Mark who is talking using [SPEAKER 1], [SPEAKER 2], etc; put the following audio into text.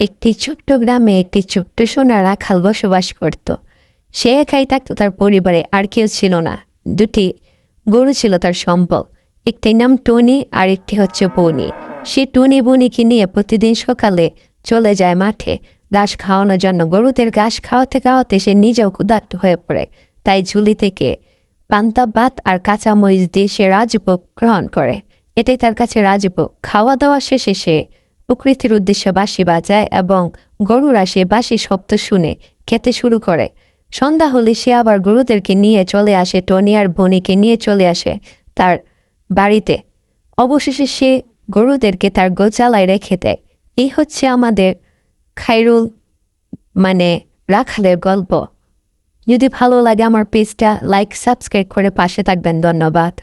[SPEAKER 1] একটি ছোট্ট গ্রামে একটি ছোট্ট সোনা রাখাল বসবাস করত। সে একাই থাকতো, তার পরিবারে আর কেউ ছিল না। দুটি গরু ছিল তার সম্পদ, একটির নাম টনি আর একটি হচ্ছে বনি। সে টনি বনিকে নিয়ে প্রতিদিন সকালে চলে যায় মাঠে ঘাস খাওয়ানোর জন্য। গরুদের ঘাস খাওয়াতে খাওয়াতে সে নিজেও ক্ষুধার্ত হয়ে পড়ে, তাই ঝুলি থেকে পান্তা ভাত আর কাঁচামরিচ দিয়ে সে রাজভোগ গ্রহণ করে। এটাই তার কাছে রাজভোগ। খাওয়া দাওয়া শেষে সে প্রকৃতির উদ্দেশ্যে বাঁশি বাজায় এবং গরুরা সে বাঁশি শব্দ শুনে খেতে শুরু করে। সন্ধ্যা হলে সে আবার গরুদেরকে নিয়ে চলে আসে, টনি আর বনিকে নিয়ে চলে আসে তার বাড়িতে। অবশেষে সে গরুদেরকে তার গোচালায় রেখে দেয়। এই হচ্ছে আমাদের খায়রুল মানে রাখালের গল্প। যদি ভালো লাগে আমার পেজটা লাইক সাবস্ক্রাইব করে পাশে থাকবেন। ধন্যবাদ।